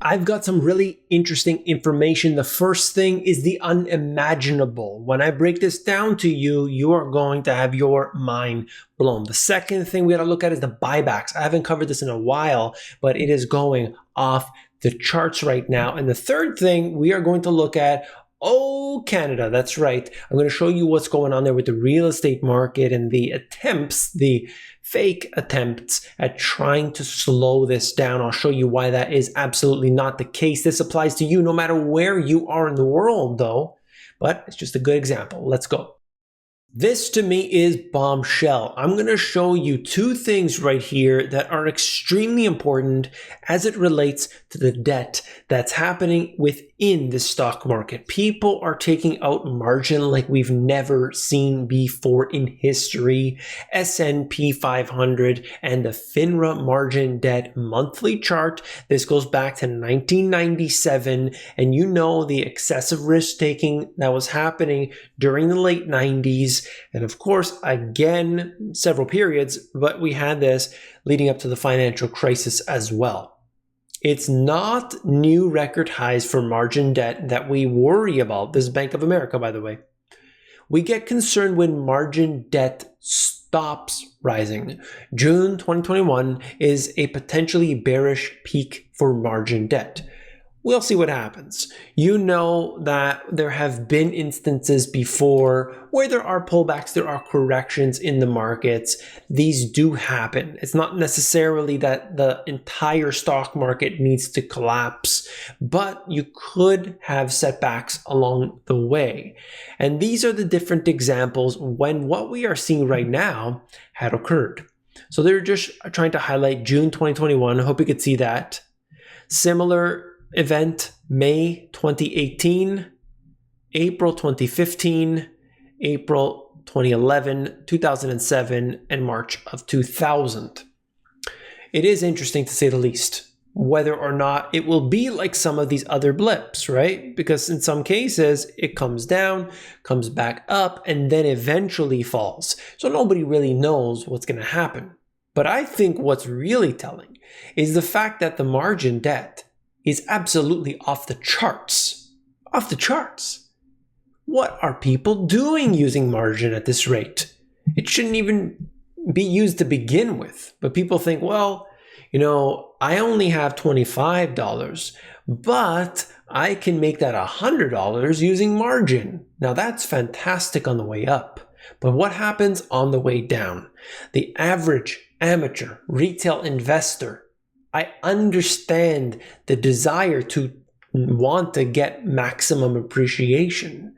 I've got some really interesting information. The first thing is the unimaginable. When I break this down to you, you are going to have your mind blown. The second thing we got to look at is the buybacks. I haven't covered this in a while, but it is going off the charts right now. And the third thing we are going to look at, oh, Canada, that's right. I'm going to show you what's going on there with the real estate market and the attempts, the fake attempts at trying to slow this down. I'll show you why that is absolutely not the case. This applies to you no matter where you are in the world, though, but it's just a good example. Let's go. This to me is bombshell. I'm going to show you two things right here that are extremely important as it relates to the debt that's happening within the stock market. People are taking out margin like we've never seen before in history. S&P 500 and the FINRA margin debt monthly chart. This goes back to 1997, and you know the excessive risk taking that was happening during the late 90s. And of course, again, several periods, but we had this leading up to the financial crisis as well. It's not new record highs for margin debt that we worry about. This is Bank of America, by the way. We get concerned when margin debt stops rising. June 2021 is a potentially bearish peak for margin debt. We'll see what happens. You know that there have been instances before where there are pullbacks, there are corrections in the markets. These do happen. It's not necessarily that the entire stock market needs to collapse, but you could have setbacks along the way. And these are the different examples when what we are seeing right now had occurred. So they're just trying to highlight June 2021. I hope you could see that. Similar event, May 2018, April 2015, April 2011, 2007, and March of 2000. It is interesting to say the least, whether or not it will be like some of these other blips, right? Because in some cases, it comes down, comes back up, and then eventually falls. So nobody really knows what's going to happen. But I think what's really telling is the fact that the margin debt is absolutely off the charts. Off the charts. What are people doing using margin at this rate? It shouldn't even be used to begin with. But people think, well, I only have $25, but I can make that $100 using margin. Now that's fantastic on the way up. But what happens on the way down? The average amateur retail investor, I understand the desire to want to get maximum appreciation,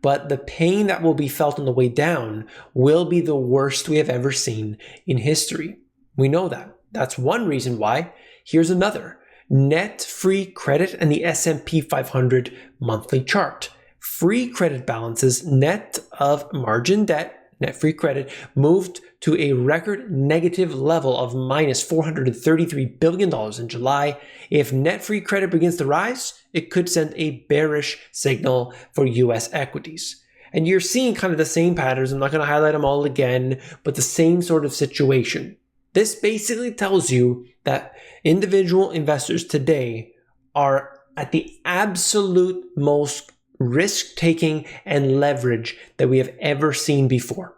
but the pain that will be felt on the way down will be the worst we have ever seen in history. We know that. That's one reason why. Here's another. Net free credit and the S&P 500 monthly chart. Free credit balances net of margin debt, net free credit, moved to a record negative level of minus $433 billion in July. If net free credit begins to rise, it could send a bearish signal for US equities. And you're seeing kind of the same patterns. I'm not going to highlight them all again, but the same sort of situation. This basically tells you that individual investors today are at the absolute most risk-taking and leverage that we have ever seen before.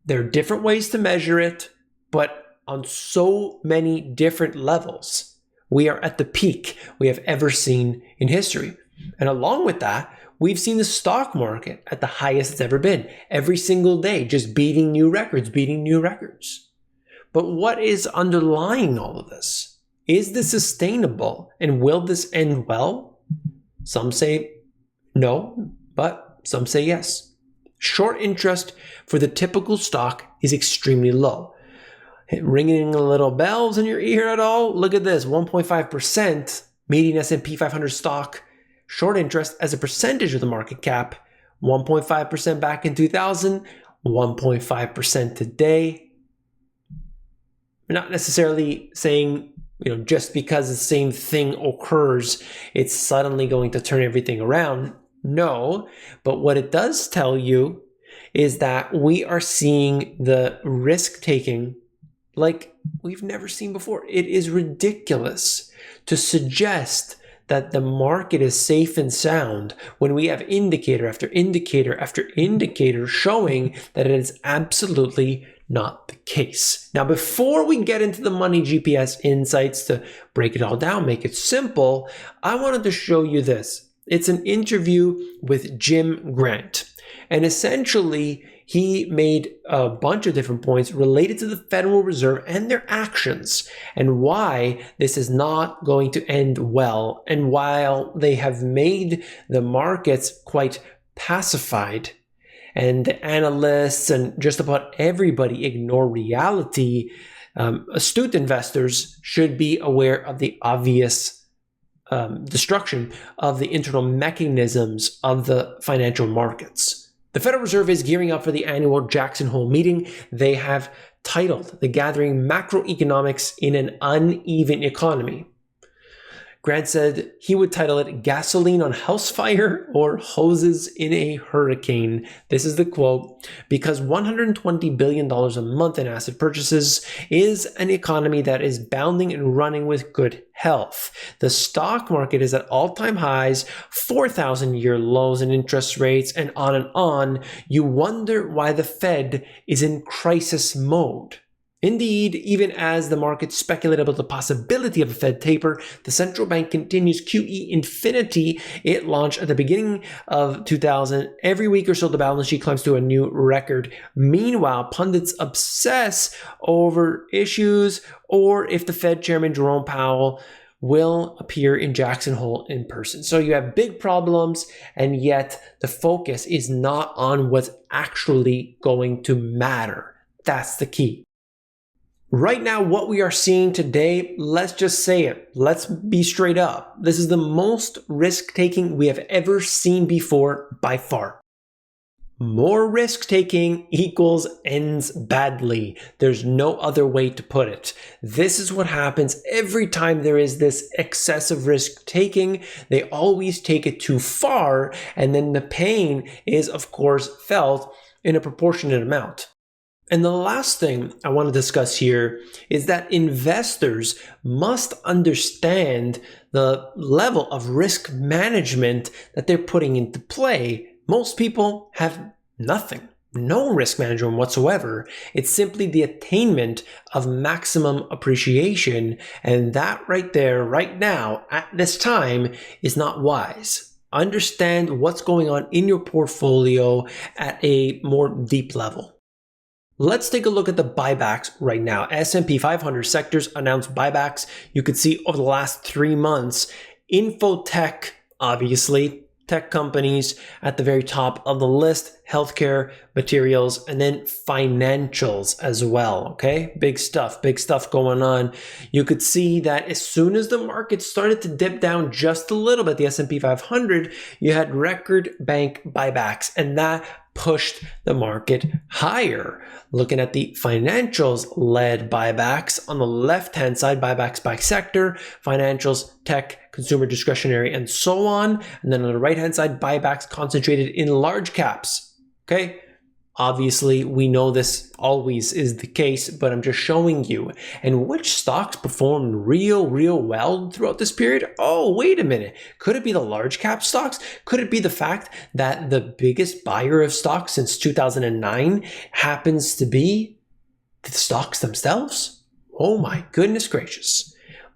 There are different ways to measure it, but on so many different levels, we are at the peak we have ever seen in history. And along with that, we've seen the stock market at the highest it's ever been. Every single day, just beating new records. But what is underlying all of this? Is this sustainable? And will this end well? Some say no, but some say yes. Short interest for the typical stock is extremely low. Ringing a little bells in your ear at all? Look at this, 1.5% median S&P 500 stock. Short interest as a percentage of the market cap, 1.5% back in 2000, 1.5% today. We're not necessarily saying, just because the same thing occurs, it's suddenly going to turn everything around. No, but what it does tell you is that we are seeing the risk taking like we've never seen before. It is ridiculous. to suggest that the market is safe and sound when we have indicator after indicator after indicator showing that it is absolutely not the case. Now, before we get into the money GPS insights to break it all down, make it simple, I wanted to show you this. It's an interview with Jim Grant. And essentially, he made a bunch of different points related to the Federal Reserve and their actions and why this is not going to end well. And while they have made the markets quite pacified and the analysts and just about everybody ignore reality, astute investors should be aware of the obvious destruction of the internal mechanisms of the financial markets. The Federal Reserve is gearing up for the annual Jackson Hole meeting. They have titled the gathering Macroeconomics in an Uneven Economy. Grant said he would title it Gasoline on House Fire or Hoses in a Hurricane. This is the quote, because $120 billion a month in asset purchases is an economy that is bounding and running with good health. The stock market is at all-time highs, 4,000-year lows in interest rates, and on. You wonder why the Fed is in crisis mode. Indeed, even as the market speculated about the possibility of a Fed taper, the central bank continues QE infinity it launched at the beginning of 2000. Every week or so, the balance sheet climbs to a new record. Meanwhile, pundits obsess over issues or if the Fed chairman Jerome Powell will appear in Jackson Hole in person. So you have big problems, and yet the focus is not on what's actually going to matter. That's the key. Right now, what we are seeing today, let's just say it. Let's be straight up. This is the most risk-taking we have ever seen before by far. More risk-taking equals ends badly. There's no other way to put it. This is what happens every time there is this excessive risk-taking. They always take it too far, and then the pain is, of course, felt in a proportionate amount. And the last thing I want to discuss here is that investors must understand the level of risk management that they're putting into play. Most people have nothing, no risk management whatsoever. It's simply the attainment of maximum appreciation. And that right there, right now, at this time, is not wise. Understand what's going on in your portfolio at a more deep level. Let's take a look at the buybacks right now. S&P 500 sectors announced buybacks. You could see over the last 3 months, infotech, obviously, tech companies at the very top of the list, healthcare, materials, and then financials as well, okay? Big stuff going on. You could see that as soon as the market started to dip down just a little bit, the S&P 500, you had record bank buybacks, and that pushed the market higher. Looking at the financials-led buybacks, on the left-hand side, buybacks by sector, financials, tech, consumer discretionary, and so on. And then on the right-hand side, buybacks concentrated in large caps. Okay? Obviously, we know this always is the case, but I'm just showing you. And which stocks performed real well throughout this period? Oh, wait a minute. Could it be the large cap stocks? Could it be the fact that the biggest buyer of stocks since 2009 happens to be the stocks themselves? Oh my goodness gracious.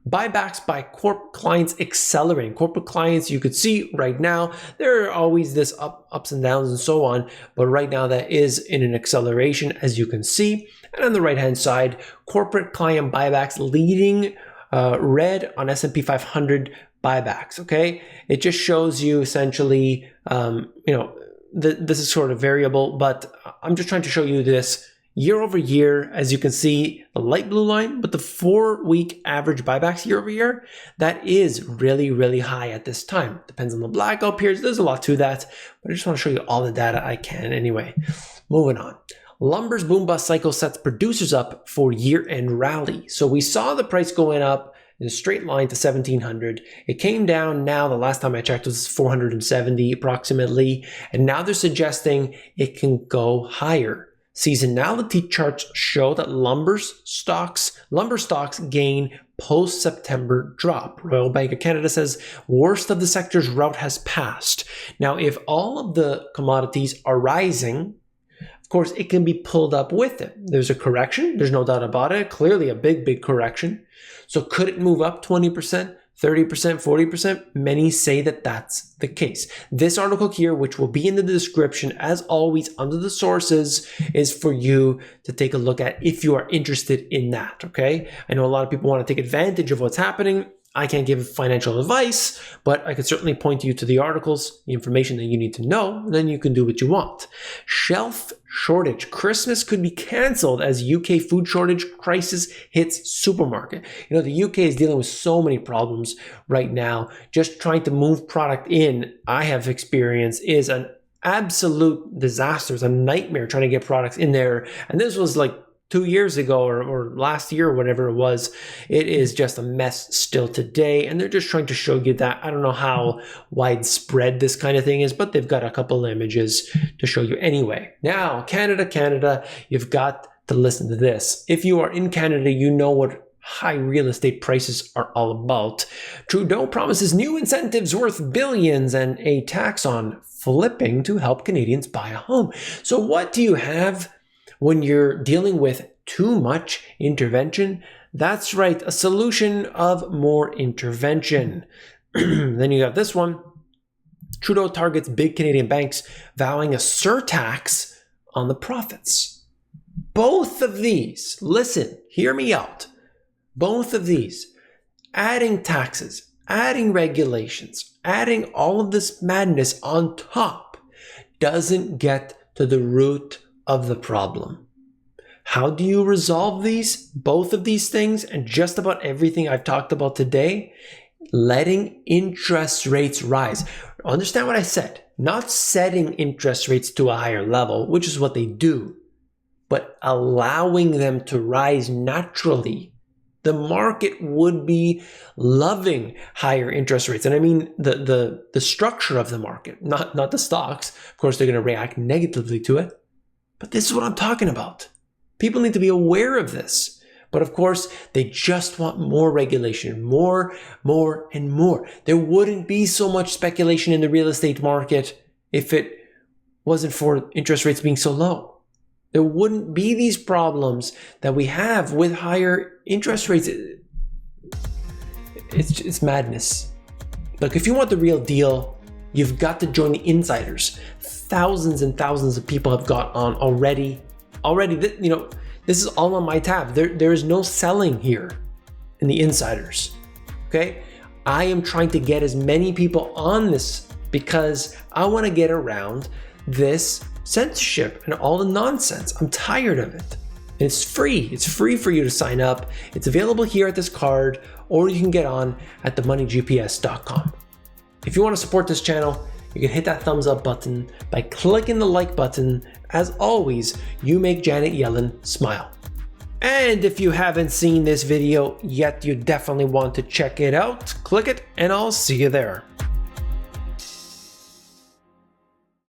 Buybacks by corporate clients accelerating. Corporate clients, you could see right now, there are always this ups and downs and so on, but right now that is in an acceleration, as you can see. And on the right-hand side, corporate client buybacks leading red on S&P 500 buybacks, okay? It just shows you essentially, this is sort of variable, but I'm just trying to show you this year over year, as you can see, the light blue line, but the 4-week average buybacks year over year, that is really high at this time. Depends on the blackout periods. There's a lot to that, but I just want to show you all the data I can anyway. Moving on. Lumber's boom bust cycle sets producers up for year-end rally. So we saw the price going up in a straight line to 1700. It came down now, the last time I checked was 470 approximately, and now they're suggesting it can go higher. Seasonality charts show that lumber stocks gain post-September drop. Royal Bank of Canada says worst of the sector's rout has passed. Now, if all of the commodities are rising, of course, it can be pulled up with it. There's a correction. There's no doubt about it. Clearly a big correction. So could it move up 20%? 30%, 40%, many say that that's the case. This article here, which will be in the description, as always, under the sources, is for you to take a look at if you are interested in that, okay? I know a lot of people want to take advantage of what's happening. I can't give financial advice, but I can certainly point you to the articles, the information that you need to know, and then you can do what you want. Shelf shortage. Christmas could be cancelled as UK food shortage crisis hits supermarket. You know, the UK is dealing with so many problems right now. Just trying to move product in, I have experience, is an absolute disaster. It's a nightmare trying to get products in there. And this was like 2 years ago or last year or whatever it was. It is just a mess still today. And they're just trying to show you that. I don't know how widespread this kind of thing is, but they've got a couple images to show you anyway. Now, Canada, you've got to listen to this. If you are in Canada, you know what high real estate prices are all about. Trudeau promises new incentives worth billions and a tax on flipping to help Canadians buy a home. So what do you have when you're dealing with too much intervention? That's right, a solution of more intervention. Then you got this one. Trudeau targets big Canadian banks, vowing a surtax on the profits. Both of these, listen, hear me out. Both of these, adding taxes, adding regulations, adding all of this madness on top, doesn't get to the root of the problem. How do you resolve these? Both of these things and just about everything I've talked about today? Letting interest rates rise. Understand what I said. Not setting interest rates to a higher level, which is what they do, but allowing them to rise naturally. The market would be loving higher interest rates. And I mean the structure of the market, not the stocks. Of course, they're going to react negatively to it. But this is what I'm talking about. People need to be aware of this. But of course, they just want more regulation, more, and more. There wouldn't be so much speculation in the real estate market if it wasn't for interest rates being so low. There wouldn't be these problems that we have with higher interest rates. It's madness. Look, if you want the real deal, you've got to join the insiders. Thousands and thousands of people have got on already. This is all on my tab. There is no selling here in the insiders. Okay? I am trying to get as many people on this because I want to get around this censorship and all the nonsense. I'm tired of it. And it's free. It's free for you to sign up. It's available here at this card, or you can get on at themoneygps.com. If you want to support this channel, you can hit that thumbs up button by clicking the like button. As always, you make Janet Yellen smile. And if you haven't seen this video yet, you definitely want to check it out. Click it and I'll see you there.